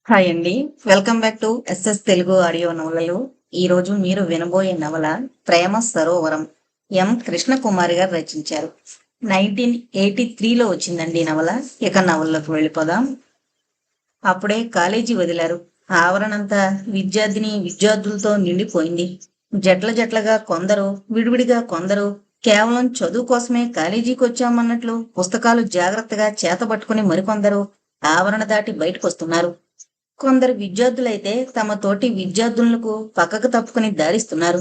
Hi అండి. Welcome back to SS Telugu audio నవలలు. ఈరోజు మీరు వినబోయే నవల 'ప్రేమ సరోవరం'. ఎం. కృష్ణకుమారి గారు రచించారు. 1983లో వచ్చిందండి ఈ నవల. ఇక నవల్లోకి వెళ్ళిపోదాం. అప్పుడే కాలేజీ వదిలారు. ఆవరణంతా విద్యార్థులతో నిండిపోయింది. జట్ల జట్లగా కొందరు, విడివిడిగా కొందరు కేవలం చదువు కోసమే కాలేజీకి వచ్చామన్నట్లు పుస్తకాలు జాగ్రత్తగా చేతబట్టుకుని మరికొందరు ఆవరణ దాటి బయటకొస్తున్నారు. కొందరు విద్యార్థులైతే తమ తోటి విద్యార్థులకు పక్కకు తప్పుకుని దారిస్తున్నారు.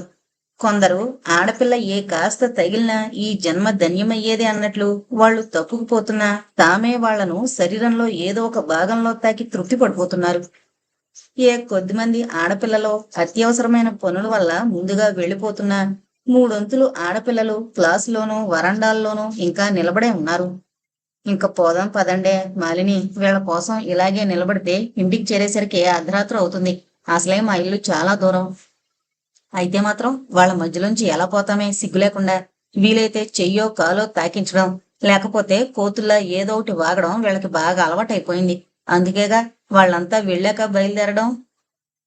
కొందరు ఆడపిల్ల ఏ కాస్త తగిలినా ఈ జన్మ ధన్యమయ్యేదే అన్నట్లు వాళ్ళు తప్పుకుపోతున్నా తామే వాళ్లను శరీరంలో ఏదో ఒక భాగంలో తాకి తృప్తి పడిపోతున్నారు. ఏ కొద్దిమంది ఆడపిల్లలో అత్యవసరమైన పనుల వల్ల ముందుగా వెళ్ళిపోతున్నా మూడొంతులు ఆడపిల్లలు క్లాసులోనూ వరండాల్లోనూ ఇంకా నిలబడే ఉన్నారు. ఇంక పోదాం పదండే మాలిని, వీళ్ళ కోసం ఇలాగే నిలబడితే ఇంటికి చేరేసరికి అర్ధరాత్రి అవుతుంది. అసలే మా ఇల్లు చాలా దూరం. అయితే మాత్రం వాళ్ళ మధ్యలోంచి ఎలా పోతామే సిగ్గు లేకుండా. వీలైతే చెయ్యో కాలో తాకించడం, లేకపోతే కోతుల్లా ఏదో ఒకటి వాగడం వీళ్ళకి బాగా అలవాటైపోయింది. అందుకేగా వాళ్ళంతా వెళ్ళాక బయలుదేరడం.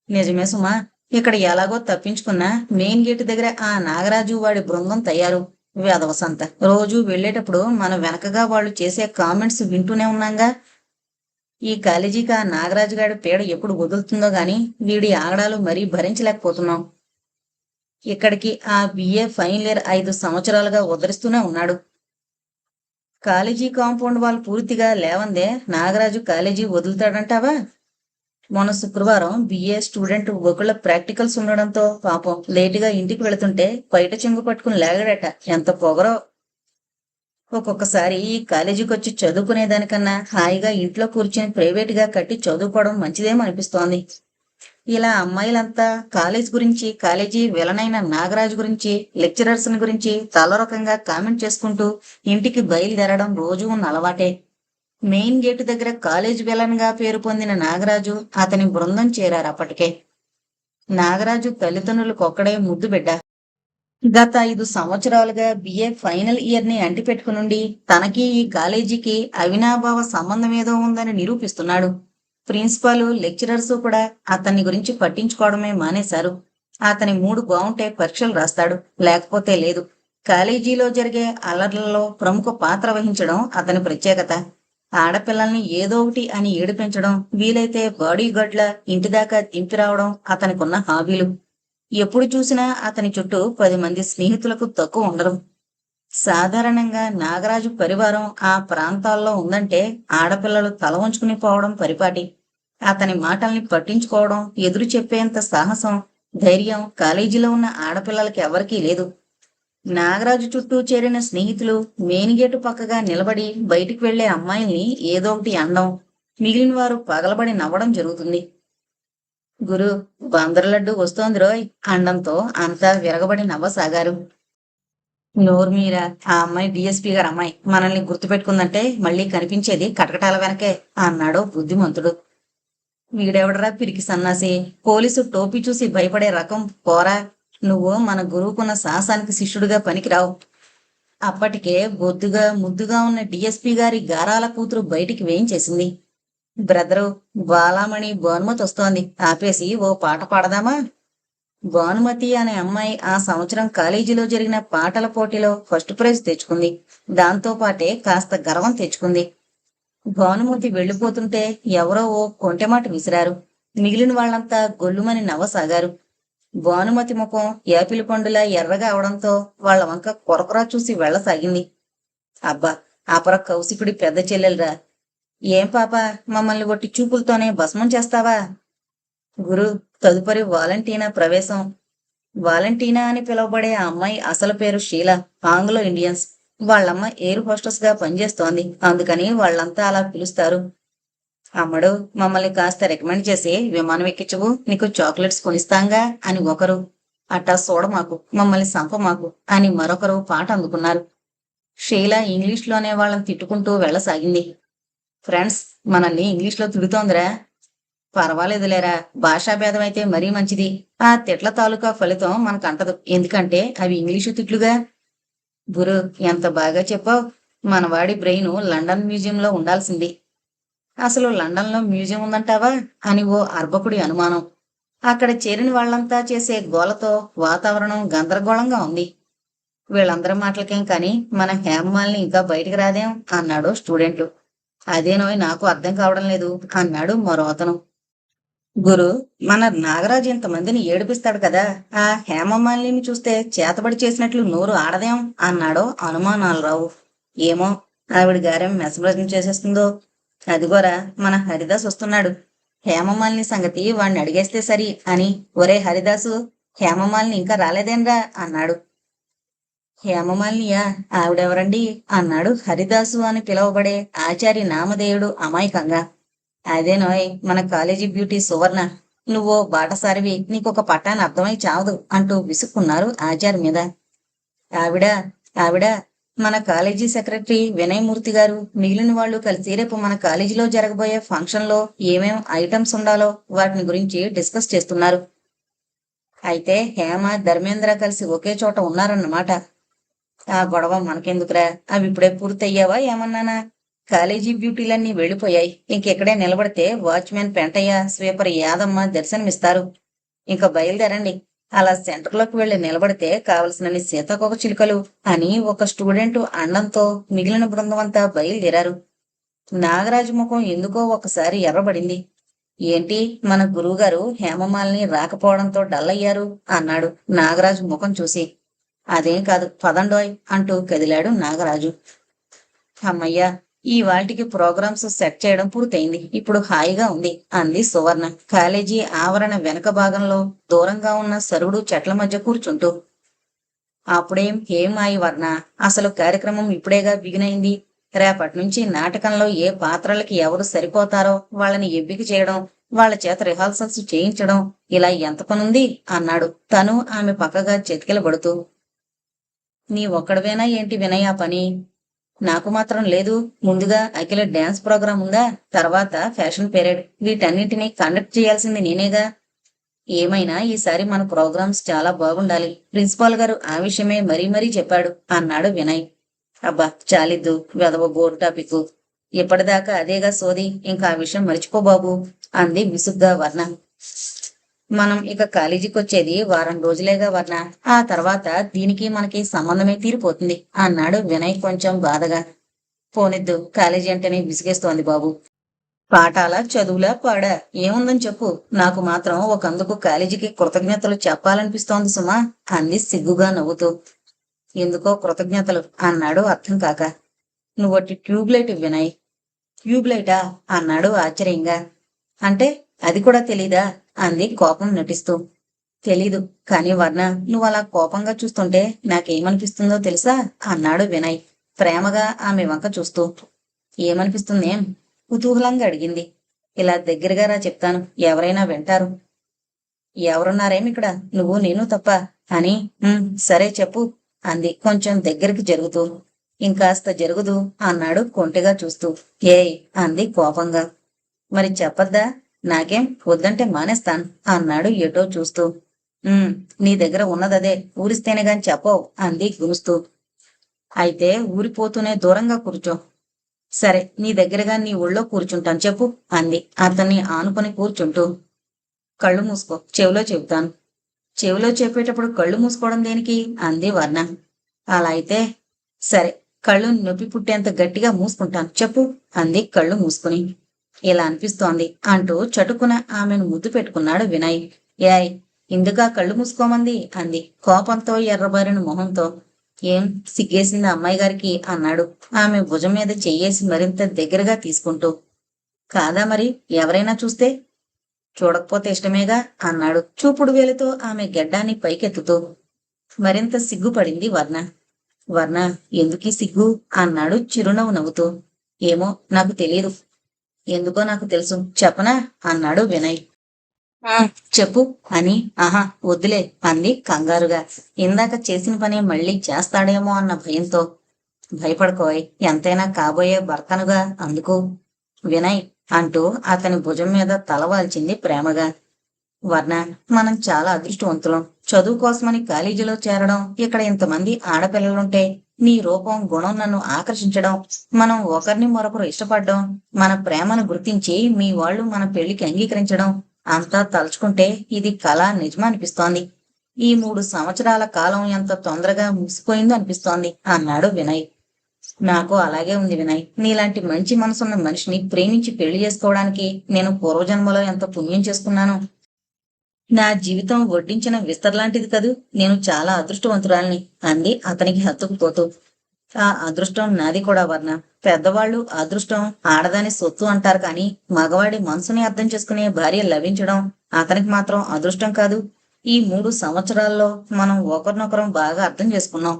నిజమే సుమా. ఇక్కడ ఎలాగో తప్పించుకున్నా మెయిన్ గేట్ దగ్గర ఆ నాగరాజు వాడి బృందం తయారు. వేదవసంత రోజు వెళ్ళేటప్పుడు మన వెనకగా వాళ్ళు చేసే కామెంట్స్ వింటూనే ఉన్నాంగా. ఈ కాలేజీకి ఆ నాగరాజు గారి పీడ ఎప్పుడు వదులుతుందో గాని వీడి ఆగడాలు మరీ భరించలేకపోతున్నాం. ఇక్కడికి ఆ బిఏ ఫైనల్ ఇయర్ 5 సంవత్సరాలుగా ఉద్ధరిస్తూనే ఉన్నాడు. కాలేజీ కాంపౌండ్ వాళ్ళు పూర్తిగా లేవందే నాగరాజు కాలేజీ వదులుతాడంటావా? మొన్న శుక్రవారం బిఏ స్టూడెంట్ ఒకళ్ళ ప్రాక్టికల్స్ ఉండడంతో పాపం లేటుగా ఇంటికి వెళుతుంటే బయట చెంగు పట్టుకుని లేగడట. ఎంత పొగరో. ఒక్కొక్కసారి ఈ కాలేజీకి వచ్చి చదువుకునేదానికన్నా హాయిగా ఇంట్లో కూర్చొని ప్రైవేటుగా కట్టి చదువుకోవడం మంచిదేమో అనిపిస్తోంది. ఇలా అమ్మాయిలంతా కాలేజ్ గురించి, కాలేజీ విలనైన నాగరాజు గురించి, లెక్చరర్స్ గురించి తలరకంగా కామెంట్ చేసుకుంటూ ఇంటికి బయలుదేరడం రోజూ ఉన్న అలవాటే. మెయిన్ గేటు దగ్గర కాలేజ్ విలన్ గా పేరు పొందిన నాగరాజు, అతని బృందం చేరారు అప్పటికే. నాగరాజు తల్లిదండ్రులకొక్కడే ముద్దు బిడ్డ. గత 5 సంవత్సరాలుగా బిఏ ఫైనల్ ఇయర్ ని అంటిపెట్టుకునుండి తనకి ఈ కాలేజీకి అవినాభావ సంబంధం ఏదో ఉందని నిరూపిస్తున్నాడు. ప్రిన్సిపాల్, లెక్చరర్స్ కూడా అతన్ని గురించి పట్టించుకోవడమే మానేశారు. అతని మూడు బాగుంటే పరీక్షలు రాస్తాడు, లేకపోతే లేదు. కాలేజీలో జరిగే అల్లర్లలో ప్రముఖ పాత్ర వహించడం అతని ప్రత్యేకత. ఆడపిల్లల్ని ఏదో ఒకటి అని ఏడిపించడం, వీలైతే బాడీ గార్డ్ల ఇంటిదాకా దింపి రావడం అతనికున్న హాబీలు. ఎప్పుడు చూసినా అతని చుట్టూ 10 మంది స్నేహితులకు తక్కువ ఉండరు. సాధారణంగా నాగరాజు పరివారం ఆ ప్రాంతాల్లో ఉందంటే ఆడపిల్లలు తల వంచుకుని పోవడం పరిపాటి. అతని మాటల్ని పట్టించుకోవడం, ఎదురు చెప్పేంత సాహసం, ధైర్యం కాలేజీలో ఉన్న ఆడపిల్లలకి ఎవరికీ లేదు. నాగరాజు చుట్టూ చేరిన స్నేహితులు మేనిగేటు పక్కగా నిలబడి బయటికి వెళ్లే అమ్మాయిల్ని ఏదో ఒకటి అనడం, మిగిలిన వారు పగలబడి నవ్వడం జరుగుతుంది. గురు, బందర్లడ్డు వస్తోంది రోయ్ అండంతో అంతా విరగబడి నవ్వసాగారు. నోర్మీరా, ఆ అమ్మాయి డిఎస్పీ గారు అమ్మాయి మనల్ని గుర్తుపెట్టుకుందంటే మళ్ళీ కనిపించేది కటకటాల వెనకే అన్నాడు బుద్ధిమంతుడు. వీడెవడరా పిరికి సన్నాసి, పోలీసు టోపీ చూసి భయపడే రకం పోరా. నువ్వు మన గురువుకున్న సాహసానికి శిష్యుడిగా పనికిరావు. అప్పటికే బొద్దుగా ముద్దుగా ఉన్న డిఎస్పీ గారి గారాల కూతురు బయటికి వేయించేసింది. బ్రదరు, బాలామణి భానుమతి వస్తోంది, ఆపేసి ఓ పాట పాడదామా? భానుమతి అనే అమ్మాయి ఆ సంవత్సరం కాలేజీలో జరిగిన పాటల పోటీలో ఫస్ట్ ప్రైజ్ తెచ్చుకుంది. దాంతో పాటే కాస్త గర్వం తెచ్చుకుంది. భానుమతి వెళ్ళిపోతుంటే ఎవరో ఓ కొంటెమాట విసిరారు. మిగిలిన వాళ్లంతా గొల్లుమని నవ్వసాగారు. భానుమతి ముఖం యాపిల్ పండులా ఎర్రగా అవడంతో వాళ్ల వంక కొరకొరా చూసి వెళ్లసాగింది. అబ్బా, అపర కౌశికుడి పెద్ద చెల్లెలరా. ఏం పాప, మమ్మల్ని ఒట్టి చూపులతోనే భస్మం చేస్తావా? గురు, తదుపరి వాలంటీనా ప్రవేశం. వాలంటీనా అని పిలువబడే ఆ అమ్మాయి అసలు పేరు షీలా, ఆంగ్లో ఇండియన్స్. వాళ్ళమ్మ ఎయిర్ హోస్టెస్ గా పనిచేస్తోంది, అందుకని వాళ్ళంతా అలా పిలుస్తారు. అమ్మడు, మమ్మల్ని కాస్త రికమెండ్ చేసి విమానం ఎక్కించవు, నీకు చాక్లెట్స్ కొనిస్తాంగా అని ఒకరు. అట్టా చూడమాకు, మమ్మల్ని సంపమాకు అని మరొకరు పాట అందుకున్నారు. షీలా ఇంగ్లీష్లోనే వాళ్ళని తిట్టుకుంటూ వెళ్లసాగింది. ఫ్రెండ్స్, మనల్ని ఇంగ్లీష్లో తిడుతోందిరా. పర్వాలేదులేరా, భాషాభేదం అయితే మరీ మంచిది. ఆ తిట్ల తాలూకా ఫలితం మనకంటదు, ఎందుకంటే అవి ఇంగ్లీషు తిట్లుగా. గురు, ఎంత బాగా చెప్పావు. మనవాడి బ్రెయిన్ లండన్ మ్యూజియంలో ఉండాల్సింది. అసలు లండన్లో మ్యూజియం ఉందంటావా అని ఓ అర్భకుడి అనుమానం. అక్కడ చేరిన వాళ్ళంతా చేసే గోలతో వాతావరణం గందరగోళంగా ఉంది. వీళ్ళందరి మాటలకేం కానీ మన హేమమాలిని ఇంకా బయటికి రాదేం అన్నాడు స్టూడెంట్. అదేనోయ్ నాకు అర్థం కావడం లేదు అన్నాడు మరో అతను. గురు, మన నాగరాజు ఇంతమందిని ఏడిపిస్తాడు కదా, ఆ హేమమాలిని చూస్తే చేతబడి చేసినట్లు నోరు ఆడదేం అన్నాడో అనుమానాలు రావు. ఏమో, ఆవిడ గారేం మెసమృజం చేసేస్తుందో. అదిగోరా మన హరిదాస్ వస్తున్నాడు. హేమమాలిని సంగతి వాణ్ణి అడిగేస్తే సరి అని. ఒరే హరిదాసు, హేమమాలిని ఇంకా రాలేదేన్రా అన్నాడు. హేమమాలినియా? ఆవిడెవరండి అన్నాడు హరిదాసు అని పిలువబడే ఆచార్య నామధేయుడు అమాయకంగా. అదేనోయ్ మన కాలేజీ బ్యూటీ సువర్ణ. నువ్వో బాటసారివి, నీకొక పట్టాన్ని అర్థమై చావదు అంటూ విసుక్కున్నారు ఆచార్య మీద. ఆవిడ ఆవిడ మన కాలేజీ సెక్రటరీ వినయమూర్తి గారు. మిగిలిన వాళ్ళు కలిసి రేపు మన కాలేజీలో జరగబోయే ఫంక్షన్లో ఏమేం ఐటమ్స్ ఉండాలో వాటిని గురించి డిస్కస్ చేస్తున్నారు. అయితే హేమ, ధర్మేంద్ర కలిసి ఒకే చోట ఉన్నారన్నమాట. ఆ గొడవ మనకెందుకురా, అవి ఇప్పుడే పూర్తయ్యావా ఏమన్నానా? కాలేజీ బ్యూటీలన్నీ వెళ్ళిపోయాయి. ఇంకెక్కడే నిలబడితే వాచ్మెన్ పెంటయ్య, స్వీపర్ యాదమ్మ దర్శనమిస్తారు. ఇంకా బయలుదేరండి. అలా సెంటర్లోకి వెళ్లి నిలబడితే కావలసినన్ని సీతాకోక చిలుకలు అని ఒక స్టూడెంట్ అండంతో మిగిలిన బృందం అంతా బయలుదేరారు. నాగరాజు ముఖం ఎందుకో ఒకసారి ఎర్రబడింది. ఏంటి, మన గురువుగారు హేమమాలిని రాకపోవడంతో డల్ అయ్యారు అన్నాడు నాగరాజు ముఖం చూసి. అదేం కాదు, పదండోయ్ అంటూ కదిలాడు నాగరాజు. అమ్మయ్యా, ఈ వాటికి ప్రోగ్రామ్స్ సెట్ చేయడం పూర్తయింది. ఇప్పుడు హాయిగా ఉంది అంది సువర్ణ కాలేజీ ఆవరణ వెనక భాగంలో దూరంగా ఉన్న సరుడు చెట్ల మధ్య కూర్చుంటూ. ఏం ఆయి వర్ణ, అసలు కార్యక్రమం ఇప్పుడేగా బిగినైంది. రేపటి నుంచి నాటకంలో ఏ పాత్రలకి ఎవరు సరిపోతారో వాళ్ళని ఎంపిక చేయడం, వాళ్ళ చేత రిహార్సల్స్ చేయించడం, ఇలా ఎంత పనుంది అన్నాడు తను ఆమె పక్కగా చెతికిలబడుతూ. నీ ఒక్కడవేనా ఏంటి వినయ్ ఆ పని? నాకు మాత్రం లేదు. ముందుగా అఖిల డ్యాన్స్ ప్రోగ్రాం ఉందా, తర్వాత ఫ్యాషన్ పీరియడ్. వీటన్నింటినీ కండక్ట్ చేయాల్సింది నేనేగా. ఏమైనా ఈసారి మన ప్రోగ్రామ్స్ చాలా బాగుండాలి. ప్రిన్సిపాల్ గారు ఆ విషయమే మరీ మరీ చెప్పాడు అన్నాడు వినయ్. అబ్బా చాలిద్దు, వెదవ బోర్ టాపిక్. ఇప్పటిదాకా అదేగా సోది, ఇంకా ఆ విషయం మర్చిపో బాబు అంది విసుగ్గా వర్ణ. మనం ఇక కాలేజీకి వచ్చేది వారం రోజులేగా వర్ణ. ఆ తర్వాత దీనికి మనకి సంబంధమే తీరిపోతుంది అన్నాడు వినయ్ కొంచెం బాధగా. పోనిద్దు, కాలేజీ అంటేనే విసిగేస్తోంది బాబు. పాఠాల చదువులా పాడా ఏముందని చెప్పు. నాకు మాత్రం ఒకందుకు కాలేజీకి కృతజ్ఞతలు చెప్పాలనిపిస్తోంది సుమా అంది సిగ్గుగా నవ్వుతూ. ఎందుకో కృతజ్ఞతలు అన్నాడు అర్థం కాక. నువ్వొట్టి ట్యూబ్లైట్ వినయ్. ట్యూబ్లైటా అన్నాడు ఆశ్చర్యంగా. అంటే అది కూడా తెలీదా అంది కోపం నటిస్తూ. తెలీదు, కానీ వర్ణ నువ్వు అలా కోపంగా చూస్తుంటే నాకేమనిపిస్తుందో తెలుసా అన్నాడు వినయ్ ప్రేమగా ఆమె వంక చూస్తూ. ఏమనిపిస్తుందేం? కుతూహలంగా అడిగింది. ఇలా దగ్గరగా రా చెప్తాను, ఎవరైనా వింటారు. ఎవరున్నారేమిక్కడ, నువ్వు నేను తప్ప అని. సరే చెప్పు అంది కొంచెం దగ్గరికి జరుగుతూ. ఇంకాస్త జరుగుదు అన్నాడు కొంటెగా చూస్తూ. ఏయ్ అంది కోపంగా. మరి చెప్పద్దా? నాకేం, వద్దంటే మానేస్తాను అన్నాడు ఎటో చూస్తూ. నీ దగ్గర ఉన్నదదే, ఊరిస్తేనే గాని చెప్పవు అంది గునుస్తూ. అయితే ఊరిపోతూనే దూరంగా కూర్చో. సరే, నీ దగ్గరగా నీ ఒళ్ళో కూర్చుంటాను చెప్పు అంది అతన్ని ఆనుకొని కూర్చుంటూ. కళ్ళు మూసుకో, చెవిలో చెబుతాను. చెవిలో చెప్పేటప్పుడు కళ్ళు మూసుకోవడం దేనికి అంది వర్ణ. అలా అయితే సరే, కళ్ళు నొప్పి పుట్టేంత గట్టిగా మూసుకుంటాను చెప్పు అంది కళ్ళు మూసుకుని. ఇలా అనిపిస్తోంది అంటూ చటుకున ఆమెను ముద్దు పెట్టుకున్నాడు వినయ్. యాయ్, ఇందుగా కళ్ళు మూసుకోమంది అంది కోపంతో ఎర్రబారిన మొహంతో. ఏం సిగ్గేసింది అమ్మాయి గారికి అన్నాడు ఆమె భుజం మీద చెయ్యేసి మరింత దగ్గరగా తీసుకుంటూ. కాదా మరి, ఎవరైనా చూస్తే? చూడకపోతే ఇష్టమేగా అన్నాడు చూపుడు వేలుతో ఆమె గెడ్డాన్ని పైకెత్తుతూ. మరింత సిగ్గుపడింది వర్ణ. వర్ణ, ఎందుకీ సిగ్గు అన్నాడు చిరునవ్వు నవ్వుతూ. ఏమో నాకు తెలియదు. ఎందుకో నాకు తెలుసు, చెప్పనా అన్నాడు వినయ్. చెప్పు అని. ఆహా వద్దులే అంది కంగారుగా. ఇందాక చేసిన పని మళ్ళీ చేస్తాడేమో అన్న భయంతో. భయపడుకోయ్, ఎంతైనా కాబోయే భర్తనుగా అందుకు. వినయ్ అంటూ అతని భుజం మీద తలవాల్చింది ప్రేమగా. వర్ణ, మనం చాలా అదృష్టవంతులం. చదువు కోసమని కాలేజీలో చేరడం, ఇక్కడ ఇంతమంది ఆడపిల్లలుంటే నీ రూపం, గుణం నన్ను ఆకర్షించడం, మనం ఒకరిని మరొకరు ఇష్టపడడం, మన ప్రేమను గుర్తించి మీ వాళ్ళు మన పెళ్లికి అంగీకరించడం అంతా తలుచుకుంటే ఇది కళ నిజమా అనిపిస్తోంది. ఈ 3 సంవత్సరాల కాలం ఎంత తొందరగా ముగిసిపోయిందో అనిపిస్తోంది అన్నాడు వినయ్. నాకు అలాగే ఉంది వినయ్. నీలాంటి మంచి మనసున్న మనిషిని ప్రేమించి పెళ్లి చేసుకోవడానికి నేను పూర్వజన్మలో ఎంత పుణ్యం చేసుకున్నాను. నా జీవితం వడ్డించిన విస్తరలాంటిది కదూ. నేను చాలా అదృష్టవంతురాల్ని అంది అతనికి హత్తుకుపోతూ. ఆ అదృష్టం నాది కూడా వర్ణ. పెద్దవాళ్ళు అదృష్టం ఆడదాని సొత్తు అంటారు కానీ మగవాడి మనసుని అర్థం చేసుకునే భార్య లభించడం అతనికి మాత్రం అదృష్టం కాదు. ఈ 3 సంవత్సరాల్లో మనం ఒకరినొకరం బాగా అర్థం చేసుకున్నాం.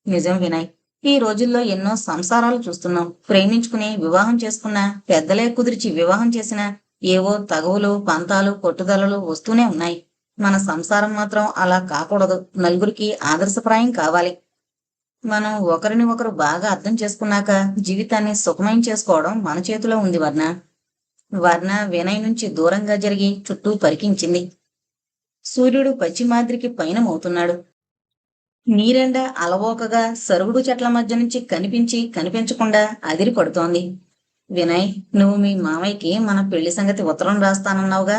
నిజం వినయ్. ఈ రోజుల్లో ఎన్నో సంసారాలు చూస్తున్నాం. ప్రేమించుకుని వివాహం చేసుకున్నా, పెద్దలే కుదిర్చి వివాహం చేసినా ఏవో తగవులు, పంతాలు, పట్టుదలలు వస్తూనే ఉన్నాయి. మన సంసారం మాత్రం అలా కాకూడదు. నలుగురికి ఆదర్శప్రాయం కావాలి. మనం ఒకరిని ఒకరు బాగా అర్థం చేసుకున్నాక జీవితాన్ని సుఖమయం చేసుకోవడం మన చేతిలో ఉంది వర్ణ. వర్ణ వినయ్ నుంచి దూరంగా జరిగి చుట్టూ పరికించింది. సూర్యుడు పశ్చిమాద్రికి పయనమవుతున్నాడు. నీరెండ అలవోకగా సరుగుడు చెట్ల మధ్య నుంచి కనిపించి కనిపించకుండా అదిరి పడుతోంది. వినయ్, నువ్వు మీ మామయ్యకి మన పెళ్లి సంగతి ఉత్తరం రాస్తానన్నావుగా.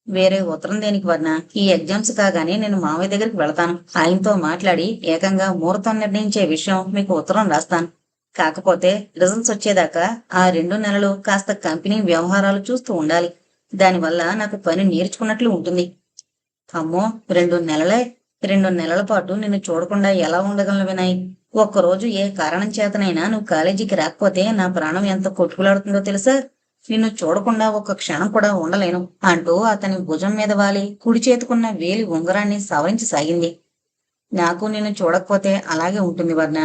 వేరే ఉత్తరం దేనికి వర్ణ? ఈ ఎగ్జామ్స్ కాగానే నేను మామయ్య దగ్గరికి వెళతాను. ఆయనతో మాట్లాడి ఏకంగా ముహూర్తం నిర్ణయించే విషయం మీకు ఉత్తరం రాస్తాను. కాకపోతే రిజల్ట్స్ వచ్చేదాకా ఆ 2 నెలలు కాస్త కంపెనీ వ్యవహారాలు చూస్తూ ఉండాలి. దానివల్ల నాకు పని నేర్చుకున్నట్లు ఉంటుంది. అమ్మో, 2 నెలలే? 2 నెలల పాటు నిన్ను చూడకుండా ఎలా ఉండగలను వినయ్? ఒక్కరోజు ఏ కారణం చేతనైనా నువ్వు కాలేజీకి రాకపోతే నా ప్రాణం ఎంత కొట్టుకులాడుతుందో తెలుసా? నిన్ను చూడకుండా ఒక్క క్షణం కూడా ఉండలేను అంటూ అతని భుజం మీద వాలి కుడి చేతుకున్న వేలి ఉంగరాన్ని సవరించసాగింది. నాకు నిన్ను చూడకపోతే అలాగే ఉంటుంది వర్ణ.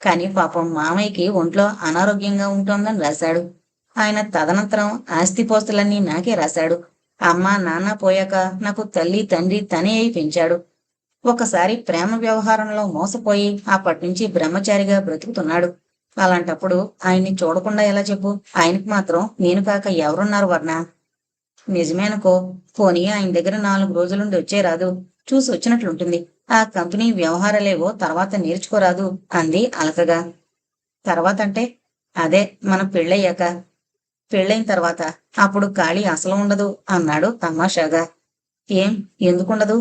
కాని పాపం మామయ్యకి ఒంట్లో అనారోగ్యంగా ఉంటోందని రాశాడు. ఆయన తదనంతరం ఆస్తిపోస్తులన్నీ నాకే రాశాడు. అమ్మ నాన్న పోయాక నాకు తల్లి తండ్రి తనే అయి పెంచాడు. ఒకసారి ప్రేమ వ్యవహారంలో మోసపోయి అప్పటినుంచి బ్రహ్మచారిగా బ్రతుకుతున్నాడు. అలాంటప్పుడు ఆయన్ని చూడకుండా ఎలా చెప్పు? ఆయనకి మాత్రం నేను కాక ఎవరున్నారు వర్ణ? నిజమేనుకో. పోనీ ఆయన దగ్గర 4 రోజులుండి వచ్చే రాదు. చూసి వచ్చినట్లుంటుంది. ఆ కంపెనీ వ్యవహారాలేవో తర్వాత నేర్చుకోరాదు అంది అలకగా. తర్వాత అంటే? అదే మన పెళ్ళయ్యాక. పెళ్ళైన తర్వాత అప్పుడు ఖాళీ అసలు ఉండదు అన్నాడు తమాషాగా. ఏం, ఎందుకుండదు?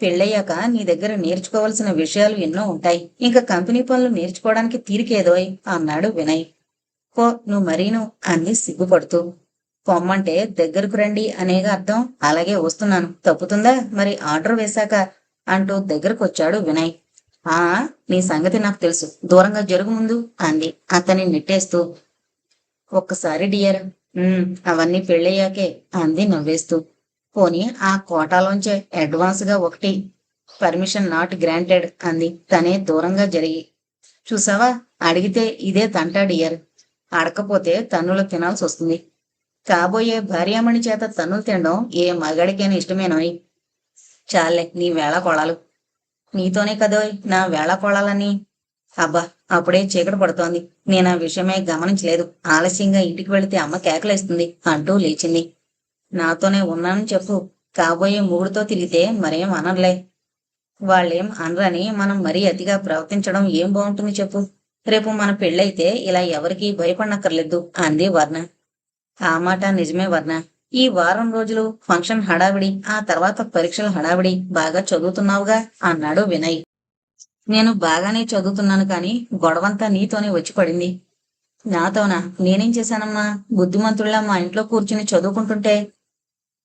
పెళ్ళయ్యాక నీ దగ్గర నేర్చుకోవలసిన విషయాలు ఎన్నో ఉంటాయి. ఇంకా కంపెనీ పనులు నేర్చుకోవడానికి తీరికేదోయ్ అన్నాడు వినయ్. పో నువ్వు మరీను అంది సిగ్గుపడుతూ. పొమ్మంటే దగ్గరకు రండి అనేగా అర్థం. అలాగే వస్తున్నాను. తప్పుతుందా మరి ఆర్డర్ వేశాక అంటూ దగ్గరకొచ్చాడు వినయ్. ఆ, నీ సంగతి నాకు తెలుసు. దూరంగా జరుగు ముందు అంది అతన్ని నెట్టేస్తూ. ఒక్కసారి డియర్. అవన్నీ పెళ్ళయ్యాకే అంది నవ్వేస్తూ. పోనీ ఆ కోటాలోంచే అడ్వాన్స్ గా ఒకటి. పర్మిషన్ నాట్ గ్రాంటెడ్ అంది తనే దూరంగా జరిగి. చూసావా, అడిగితే ఇదే తంటా డియర్. అడకపోతే తన్నులు తినాల్సి వస్తుంది. కాబోయే భార్యామణి చేత తన్నులు తినడం ఏ మగాడికైనా ఇష్టమేనోయ్. చాలే నీ వేళ కొళాలు. నీతోనే కదోయ్ నా వేళ కొళాలని. అబ్బా, అప్పుడే చీకటి పడుతోంది. నేను ఆ విషయమే గమనించలేదు. ఆలస్యంగా ఇంటికి వెళితే అమ్మ కేకలేస్తుంది అంటూ లేచింది. నాతోనే ఉన్నానని చెప్పు. కాబోయే మూడుతో తిరిగితే మరేం అనర్లే. వాళ్ళేం అనరని మనం మరీ అతిగా ప్రవర్తించడం ఏం బాగుంటుంది చెప్పు. రేపు మన పెళ్ళైతే ఇలా ఎవరికీ భయపడనక్కర్లేదు అంది వర్ణ. ఆ మాట నిజమే వర్ణ. ఈ వారం రోజులు ఫంక్షన్ హడావిడి, ఆ తర్వాత పరీక్షల హడావిడి. బాగా చదువుతున్నావుగా అన్నాడు వినయ్. నేను బాగానే చదువుతున్నాను కాని గొడవంతా నీతోనే వచ్చి పడింది. నాతోనా? నేనేం చేశానమ్మా? బుద్ధిమంతుల్లా మా ఇంట్లో కూర్చుని చదువుకుంటుంటే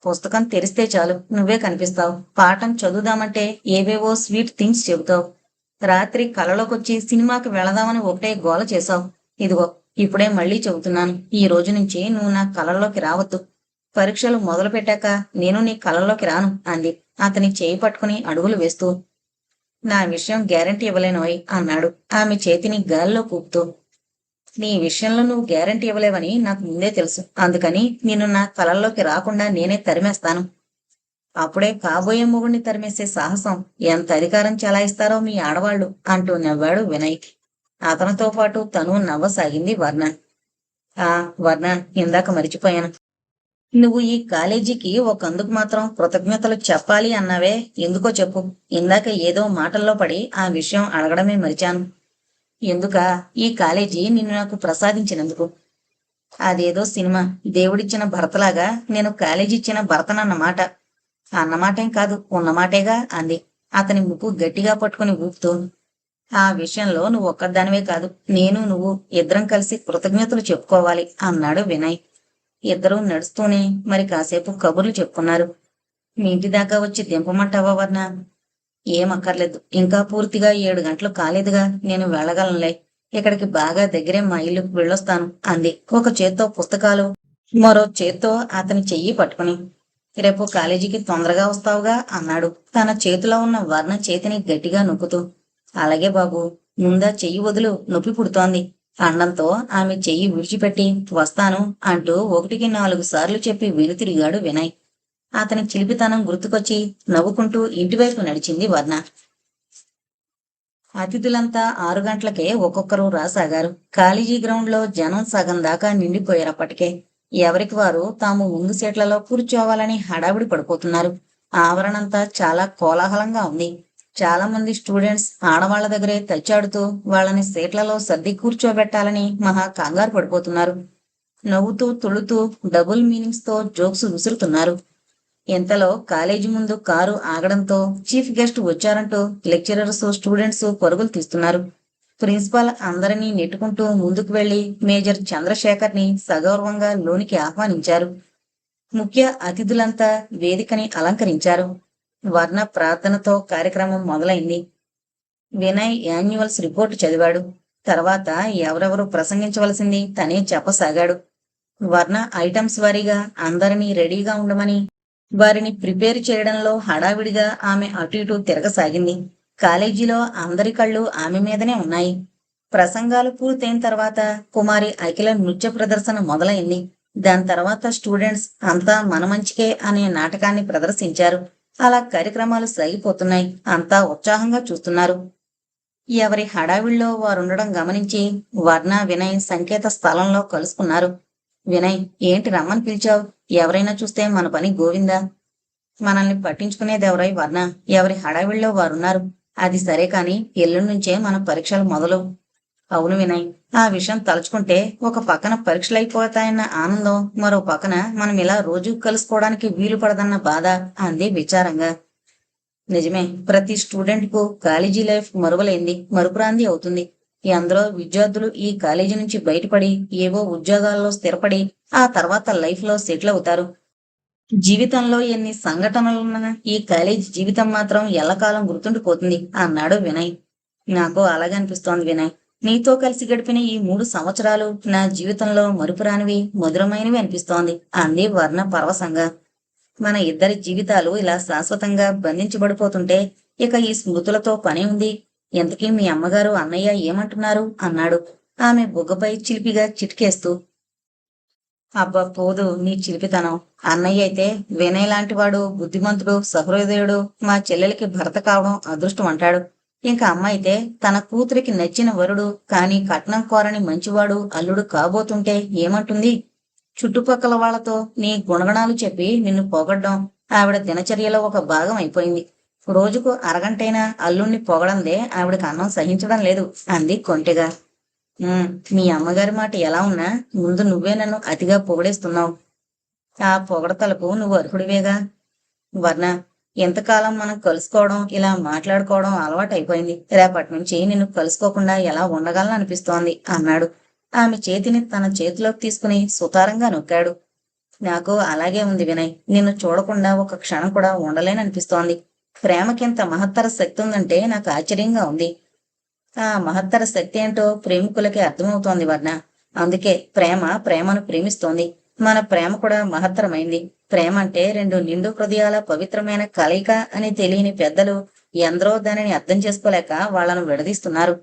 పుస్తకం తెరిస్తే చాలు నువ్వే కనిపిస్తావు. పాఠం చదువుదామంటే ఏవేవో స్వీట్ థింగ్స్ చెబుతావు. రాత్రి కలలోకొచ్చి సినిమాకి వెళదామని ఒకటే గోల చేశావు. ఇదిగో ఇప్పుడే మళ్ళీ చెబుతున్నాను. ఈ రోజు నుంచి నువ్వు నా కలల్లోకి రావద్దు. పరీక్షలు మొదలు పెట్టాక నేను నీ కలల్లోకి రాను అంది అతని చేయి పట్టుకుని అడుగులు వేస్తూ. నా విషయం గ్యారంటీ ఇవ్వలేనోయ్ అన్నాడు ఆమె చేతిని గాల్లో కూపుతూ. నీ విషయంలో నువ్వు గ్యారంటీ ఇవ్వలేవని నాకు ముందే తెలుసు. అందుకని నిన్ను నా కలల్లోకి రాకుండా నేనే తరిమేస్తాను. అప్పుడే కాబోయే మొగుడిని తరిమేసే సాహసం ఎంత అధికారం చెలాయిస్తారో మీ ఆడవాళ్లు అంటూ నవ్వాడు వినయ్. అతనితో పాటు తను నవ్వసాగింది వర్ణ. ఆ వర్ణ, ఇందాక మరిచిపోయాను. నువ్వు ఈ కాలేజీకి ఒకందుకు మాత్రం కృతజ్ఞతలు చెప్పాలి అన్నావే, ఎందుకో చెప్పు. ఇందాక ఏదో మాటల్లో పడి ఆ విషయం అడగడమే మరిచాను. ఎందుకా? ఈ కాలేజీ నిన్ను నాకు ప్రసాదించినందుకు. అదేదో సినిమా దేవుడిచ్చిన భర్తలాగా నేను కాలేజీ ఇచ్చిన భర్తనన్నమాట. అన్నమాటేం కాదు, ఉన్నమాటేగా అంది అతని ముక్కు గట్టిగా పట్టుకుని ఊపుతూ. ఆ విషయంలో నువ్వు ఒక్కదానివే కాదు, నేను నువ్వు ఇద్దరం కలిసి కృతజ్ఞతలు చెప్పుకోవాలి అన్నాడు వినయ్. ఇద్దరూ నడుస్తూనే మరి కాసేపు కబుర్లు చెప్పుకున్నారు. మీ ఇంటి దాకా వచ్చి దింపమంటావా వర్ణ? ఏం అక్కర్లేదు, ఇంకా పూర్తిగా 7 గంటలు కాలేదుగా, నేను వెళ్ళగలనులే. ఇక్కడికి బాగా దగ్గరే మా ఇల్లు, వెళ్ళొస్తాను అంది ఒక చేత్తో పుస్తకాలు, మరో చేత్తో అతని చెయ్యి పట్టుకుని. రేపు కాలేజీకి తొందరగా వస్తావుగా అన్నాడు తన చేతిలో ఉన్న వర్ణ చేతిని గట్టిగా నొక్కుతూ. అలాగే బాబు, ముందా చెయ్యి వదులు, నొప్పి పుడుతోంది అనడంతో ఆమె చెయ్యి విడిచిపెట్టి వస్తాను అంటూ 1కి 4 సార్లు చెప్పి వెనుతిరిగాడు వినయ్. అతని చిలిపితనం గుర్తుకొచ్చి నవ్వుకుంటూ ఇంటివైపు నడిచింది వర్ణ. అతిథులంతా 6 గంటలకే ఒక్కొక్కరు రాసాగారు. కాలేజీ గ్రౌండ్ లో జనం సగం దాకా నిండిపోయారప్పటికే. ఎవరికి వారు తాము ముందు సీట్లలో కూర్చోవాలని హడావిడి పడిపోతున్నారు. ఆవరణంతా చాలా కోలాహలంగా ఉంది. చాలా మంది స్టూడెంట్స్ ఆడవాళ్ల దగ్గరే తచ్చాడుతూ వాళ్ళని సీట్లలో సర్ది కూర్చోబెట్టాలని మహా కంగారు పడిపోతున్నారు. నవ్వుతూ తుళుతూ డబుల్ మీనింగ్స్ తో జోక్స్ విసురుతున్నారు. ఇంతలో కాలేజీ ముందు కారు ఆగడంతో చీఫ్ గెస్ట్ వచ్చారంటూ లెక్చరర్స్, స్టూడెంట్స్ పరుగులు తీస్తున్నారు. ప్రిన్సిపాల్ అందరినీ నెట్టుకుంటూ ముందుకు వెళ్లి మేజర్ చంద్రశేఖర్ ని సగౌరవంగా లోనికి ఆహ్వానించారు. ముఖ్య అతిథులంతా వేదికని అలంకరించారు. వర్ణ ప్రార్థనతో కార్యక్రమం మొదలైంది. వినయ్ యాన్యువల్స్ రిపోర్టు చదివాడు. తర్వాత ఎవరెవరు ప్రసంగించవలసింది తనే చెప్పసాగాడు. వర్ణ ఐటమ్స్ వారీగా అందరినీ రెడీగా ఉండమని, వారిని ప్రిపేర్ చేయడంలో హడావిడిగా ఆమె అటు ఇటు తిరగసాగింది. కాలేజీలో అందరి కళ్ళు ఆమె మీదనే ఉన్నాయి. ప్రసంగాలు పూర్తయిన తర్వాత కుమారి అఖిల నృత్య ప్రదర్శన మొదలైంది. దాని తర్వాత స్టూడెంట్స్ అంతా మన మంచికే అనే నాటకాన్ని ప్రదర్శించారు. అలా కార్యక్రమాలు సాగిపోతున్నాయి. అంతా ఉత్సాహంగా చూస్తున్నారు. ఎవరి హడావిడిలో వారుండడం గమనించి వర్ణ, వినయ్ సంకేత స్థలంలో కలుసుకున్నారు. వినయ్, ఏంటి రమ్మని పిలిచావు? ఎవరైనా చూస్తే మన పని గోవిందా. మనల్ని పట్టించుకునేదెవరై వర్ణ? ఎవరి హడావిడిలో వారున్నారు. అది సరే కాని ఎల్లుండి నుంచే మన పరీక్షలు మొదలు. అవును వినయ్, ఆ విషయం తలుచుకుంటే ఒక పక్కన పరీక్షలైపోతాయన్న ఆనందం, మరో పక్కన మనం ఇలా రోజు కలుసుకోవడానికి వీలు పడదన్న బాధ అంది విచారంగా. నిజమే, ప్రతి స్టూడెంట్ కు కాలేజీ లైఫ్ మరువలేంది, మరుపురాంది అవుతుంది. అందరూ విద్యార్థులు ఈ కాలేజీ నుంచి బయటపడి ఏవో ఉద్యోగాల్లో స్థిరపడి ఆ తర్వాత లైఫ్ లో సెటిల్ అవుతారు. జీవితంలో ఎన్ని సంఘటనలున్నా ఈ కాలేజీ జీవితం మాత్రం ఎల్లకాలం గుర్తుండిపోతుంది అన్నాడు వినయ్. నాకు అలాగే అనిపిస్తోంది వినయ్. నీతో కలిసి గడిపిన ఈ 3 సంవత్సరాలు నా జీవితంలో మరుపురానివి, మధురమైనవి అనిపిస్తోంది అంది వర్ణ పరవశంగా. మన ఇద్దరి జీవితాలు ఇలా శాశ్వతంగా బంధించబడిపోతుంటే ఇక ఈ స్మృతులతో పని ఉంది. ఎంతకీ మీ అమ్మగారు, అన్నయ్య ఏమంటున్నారు అన్నాడు ఆమె బుగ్గపై చిలిపిగా చిటికేస్తూ. అబ్బా పోదు నీ చిలిపితనం. అన్నయ్య అయితే వినయ్ లాంటి వాడు, బుద్ధిమంతుడు, సహృదయుడు, మా చెల్లెలికి భర్త కావడం అదృష్టం అంటాడు. ఇంకా అమ్మ అయితే తన కూతురికి నచ్చిన వరుడు కాని కట్నం కోరని మంచివాడు అల్లుడు కాబోతుంటే ఏమంటుంది? చుట్టుపక్కల వాళ్లతో నీ గుణగణాలు చెప్పి నిన్ను పొగడ్డం ఆవిడ దినచర్యలో ఒక భాగం అయిపోయింది. రోజుకు అరగంటైనా అల్లుణ్ణి పొగడందే ఆవిడకి అన్నం సహించడం లేదు అంది కొంటెగా. మీ అమ్మగారి మాట ఎలా ఉన్నా ముందు నువ్వే నన్ను అతిగా పొగడేస్తున్నావు. ఆ పొగడతలకు నువ్వు అర్హుడివేగా. వర్ణ, ఎంతకాలం మనం కలుసుకోవడం, ఇలా మాట్లాడుకోవడం అలవాటైపోయింది. రేపటి నుంచి నిన్ను కలుసుకోకుండా ఎలా ఉండగలను అనిపిస్తోంది అన్నాడు ఆమె చేతిని తన చేతిలోకి తీసుకుని సుతారంగా నొక్కాడు. నాకు అలాగే ఉంది వినయ్, నిన్ను చూడకుండా ఒక క్షణం కూడా ఉండలేననిపిస్తోంది. ప్రేమకింత మహత్తర శక్తి ఉందంటే నాకు ఆశ్చర్యంగా ఉంది. ఆ మహత్తర శక్తి ఏంటో ప్రేమికులకి అర్థమవుతోంది వర్ణ. అందుకే ప్రేమను ప్రేమిస్తోంది. మన ప్రేమ కూడా మహత్తరమైంది. ప్రేమ అంటే 2 నిండు హృదయాల పవిత్రమైన కలయిక అని తెలియని పెద్దలు ఎందరో దానిని అర్థం చేసుకోలేక వాళ్లను విడదీస్తున్నారు.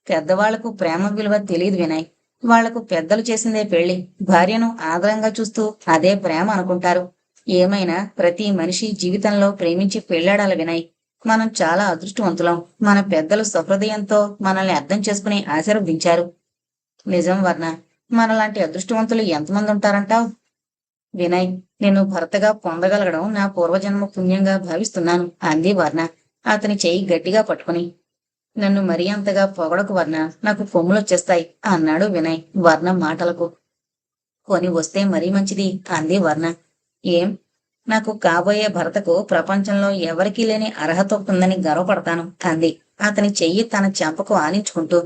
పెద్దవాళ్లకు ప్రేమ విలువ తెలియదు వినయ్. వాళ్లకు పెద్దలు చేసిందే పెళ్లి, భార్యను ఆదరంగా చూస్తూ అదే ప్రేమ అనుకుంటారు. ఏమైనా ప్రతి మనిషి జీవితంలో ప్రేమించి పెళ్ళాడాలి వినయ్. మనం చాలా అదృష్టవంతులం. మన పెద్దలు సహృదయంతో మనల్ని అర్థం చేసుకుని ఆశీర్వదించారు. నిజం వర్ణ, మనలాంటి అదృష్టవంతులు ఎంతమంది ఉంటారంటావు? వినయ్, నేను భర్తగా పొందగలగడం నా పూర్వజన్మ పుణ్యంగా భావిస్తున్నాను అంది వర్ణ అతని చెయ్యి గట్టిగా పట్టుకుని. నన్ను మరీ అంతగా పొగడకు వర్ణ, నాకు కొమ్ములొచ్చేస్తాయి అన్నాడు వినయ్ వర్ణ మాటలకు. కొని వస్తే మరీ మంచిది అంది వర్ణ. ఏం? నాకు కాబోయే భర్తకు ప్రపంచంలో ఎవరికీ లేని అర్హత ఉందని గర్వపడతాను అంది అతని చెయ్యి తన చెంపకు ఆనించుకుంటూ.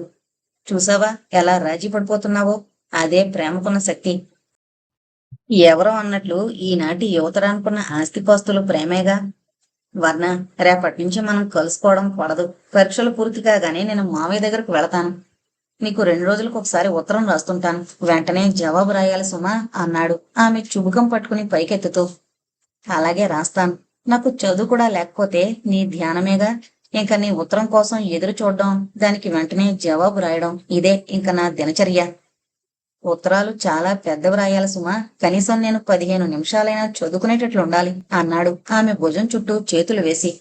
చూసావా ఎలా రాజీ పడిపోతున్నావో? అదే ప్రేమకున్న శక్తి. ఎవరో అన్నట్లు ఈనాటి యువతరానికున్న ఆస్తిపాస్తులు ప్రేమేగా. వర్ణ, రేపటి నుంచి మనం కలుసుకోవడం పడదు. పరీక్షలు పూర్తి కాగానే నేను మావయ్య దగ్గరకు వెళతాను. నీకు 2 రోజులకు ఒకసారి ఉత్తరం రాస్తుంటాను, వెంటనే జవాబు రాయాలి సుమా అన్నాడు ఆమె చుబుకం పట్టుకుని పైకెత్తుతూ. అలాగే రాస్తాను. నాకు చదువు కూడా లేకపోతే నీ ధ్యానమేగా. ఇంక నీ ఉత్తరం కోసం ఎదురు చూడడం, దానికి వెంటనే జవాబు రాయడం, ఇదే ఇంక నా దినచర్య. ఉత్తరాలు చాలా పెద్దవి రాయాలి సుమా, కనీసం నేను 15 నిమిషాలైనా చదువుకునేటట్లుండాలి అన్నాడు ఆమె భుజం చుట్టూ చేతులు వేసి.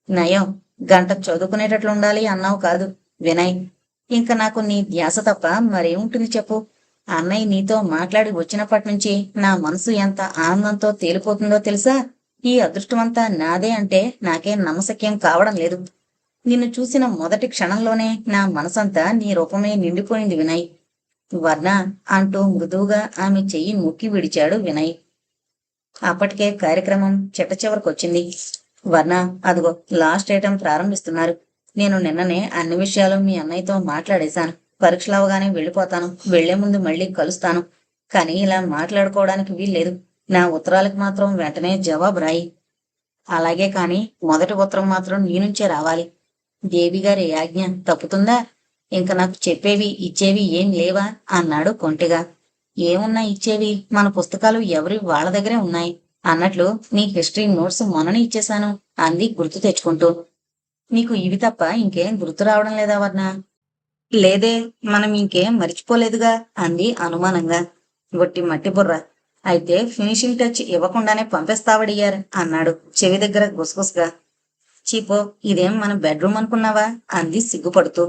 నయం, గంట చదువుకునేటట్లుండాలి అన్నావు కాదు వినయ్. ఇంక నాకు నీ ధ్యాస తప్ప మరేముంటుంది చెప్పు. అన్నయ్య నీతో మాట్లాడి వచ్చినప్పటి నుంచి నా మనసు ఎంత ఆనందంతో తేలిపోతుందో తెలుసా. ఈ అదృష్టమంతా నాదే అంటే నాకేం నమ్మశక్యం కావడం లేదు. నిన్ను చూసిన మొదటి క్షణంలోనే నా మనసంతా నీ రూపమే నిండిపోయింది వినయ్. వర్ణ అంటూ మృదువుగా ఆమె చెయ్యి ముక్కి విడిచాడు వినయ్. అప్పటికే కార్యక్రమం చిట్ట చివరికొచ్చింది. వర్ణ, అదిగో లాస్ట్ ఐటెం ప్రారంభిస్తున్నారు. నేను నిన్ననే అన్ని విషయాలు మీ అన్నయ్యతో మాట్లాడేశాను. పరీక్షలు అవగానే వెళ్ళిపోతాను. వెళ్లే ముందు మళ్ళీ కలుస్తాను. కానీ ఇలా మాట్లాడుకోవడానికి వీల్లేదు. నా ఉత్తరాలకు మాత్రం వెంటనే జవాబు రాయి. అలాగే కాని మొదటి ఉత్తరం మాత్రం నీ నుంచే రావాలి. దేవి గారి ఆజ్ఞ తప్పుతుందా? ఇంక నాకు చెప్పేవి ఇచ్చేవి ఏం లేవా అన్నాడు కొంటిగా. ఏమున్నా ఇచ్చేవి, మన పుస్తకాలు ఎవరి వాళ్ళ దగ్గరే ఉన్నాయి అన్నట్లు నీ హిస్టరీ నోట్స్ మొన్ననే ఇచ్చేశాను అంది గుర్తు తెచ్చుకుంటూ. నీకు ఇవి తప్ప ఇంకేం గుర్తు రావడం లేదా వర్ణ? లేదే, మనం ఇంకేం మరిచిపోలేదుగా అంది అనుమానంగా. గొట్టి మట్టి బుర్ర. అయితే ఫినిషింగ్ టచ్ ఇవ్వకుండానే పంపేస్తావడియారు అన్నాడు చెవి దగ్గర గుసగుసగా. చీపో, ఇదేం మన బెడ్రూమ్ అనుకున్నావా అంది సిగ్గుపడుతూ.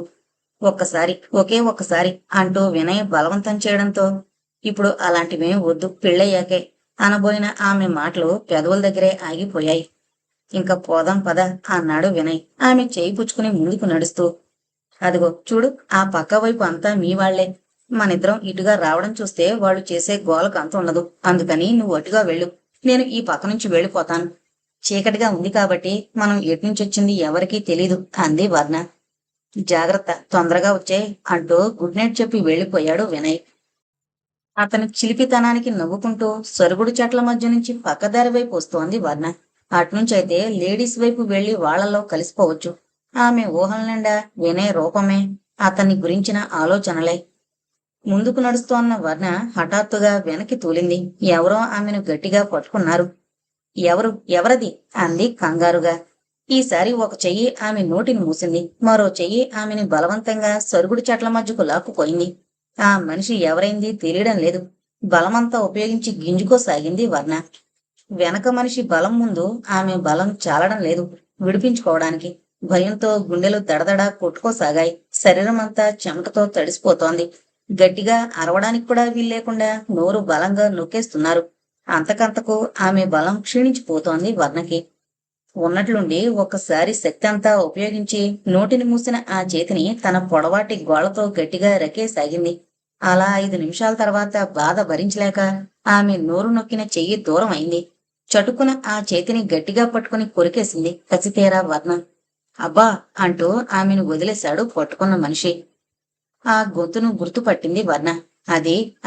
ఒకే ఒక్కసారి అంటూ వినయ్ బలవంతం చేయడంతో ఇప్పుడు అలాంటివేం వద్దు, పెళ్ళయ్యాకే అనబోయిన ఆమె మాటలు పెదవుల దగ్గరే ఆగిపోయాయి. ఇంకా పోదాం పద అన్నాడు వినయ్ ఆమె చేయి పుచ్చుకుని ముందుకు నడుస్తూ. అదిగో చూడు, ఆ పక్క వైపు అంతా మీ వాళ్లే. మనిద్దరం ఇటుగా రావడం చూస్తే వాళ్ళు చేసే గోలకు అంత ఉండదు. అందుకని నువ్వు అటుగా వెళ్ళు, నేను ఈ పక్క నుంచి వెళ్ళిపోతాను. చీకటిగా ఉంది కాబట్టి మనం ఎట్నుంచొచ్చింది ఎవరికీ తెలీదు అంది వర్ణ. జాగ్రత్త, తొందరగా వచ్చే అంటూ గుడ్ నైట్ చెప్పి వెళ్ళిపోయాడు వినయ్. అతని చిలిపితనానికి నవ్వుకుంటూ సరుగుడు చెట్ల మధ్య నుంచి పక్కదారి వైపు వస్తోంది వర్ణ. అట్నుంచైతే లేడీస్ వైపు వెళ్లి వాళ్లలో కలిసిపోవచ్చు. ఆమె ఊహల నిండా వినయ్ రూపమే, అతన్ని గురించిన ఆలోచనలే. ముందుకు నడుస్తోన్న వర్ణ హఠాత్తుగా వెనక్కి తూలింది. ఎవరో ఆమెను గట్టిగా పట్టుకున్నారు. ఎవరది అంది కంగారుగా. ఈసారి ఒక చెయ్యి ఆమె నోటిని మూసింది, మరో చెయ్యి ఆమెని బలవంతంగా సరుగుడు చెట్ల మధ్యకు లాక్కుపోయింది. ఆ మనిషి ఎవరైంది తెలియడం లేదు. బలమంతా ఉపయోగించి గింజుకోసాగింది వర్ణ. వెనక మనిషి బలం ముందు ఆమె బలం చాలడం లేదు విడిపించుకోవడానికి. భయంతో గుండెలు దడదడా కొట్టుకోసాగాయి. శరీరమంతా చెమటతో తడిసిపోతోంది. గట్టిగా అరవడానికి కూడా వీల్లేకుండా నోరు బలంగా నొక్కేస్తున్నారు. అంతకంతకు ఆమె బలం క్షీణించిపోతోంది వర్ణకి. ఉన్నట్లుండి ఒక్కసారి శక్తి అంతా ఉపయోగించి నోటిని మూసిన ఆ చేతిని తన పొడవాటి గోళ్లతో గట్టిగా రకేసాగింది. అలా 5 నిమిషాల తర్వాత బాధ భరించలేక ఆమె నోరు నొక్కిన చెయ్యి దూరం అయింది. చటుకున ఆ చేతిని గట్టిగా పట్టుకుని కొరికేసింది కసితేరా వర్ణ. అబ్బా అంటూ ఆమెను వదిలేశాడు పట్టుకున్న మనిషి. ఆ గొంతును గుర్తుపట్టింది వర్ణ.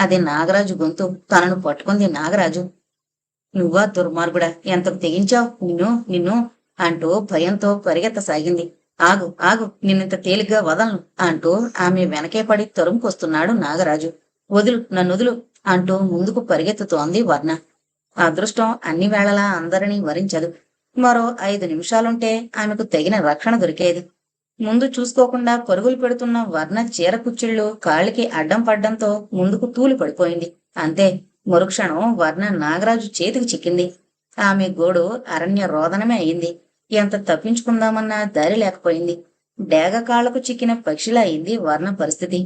అది నాగరాజు గొంతు. తనను పట్టుకుంది నాగరాజు. నువ్వా దుర్మార్గుడా, ఎంతకు తెగించావు, నిన్ను అంటూ భయంతో పరిగెత్తసాగింది. ఆగు ఆగు, నిన్నింత తేలిగ్గా వదలను అంటూ ఆమె వెనకే పడి తరుముకొస్తున్నాడు నాగరాజు. నన్నొదులు అంటూ ముందుకు పరిగెత్తుతోంది వర్ణ. అదృష్టం అన్ని వేళలా అందరినీ వరించదు. మరో 5 నిమిషాలుంటే ఆమెకు తగిన రక్షణ దొరికేది. ముందు చూసుకోకుండా పరుగులు పెడుతున్న వర్ణ చీర కుచ్చిళ్ళు కాళ్ళకి అడ్డం పడ్డంతో ముందుకు తూలి పడిపోయింది. అంతే, మరుక్షణం వర్ణ నాగరాజు చేతికి చిక్కింది. ఆమె గోడు అరణ్య రోదనమే అయింది. ఎంత తప్పించుకుందామన్నా దారి లేకపోయింది. డేగ కాళ్లకు చిక్కిన పక్షిలా అయింది వర్ణ పరిస్థితి.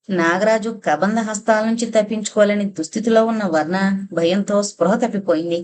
నాగరాజు కబంధ హస్తాల నుంచి తప్పించుకోలేని దుస్థితిలో ఉన్న వర్ణ భయంతో స్పృహ తప్పిపోయింది.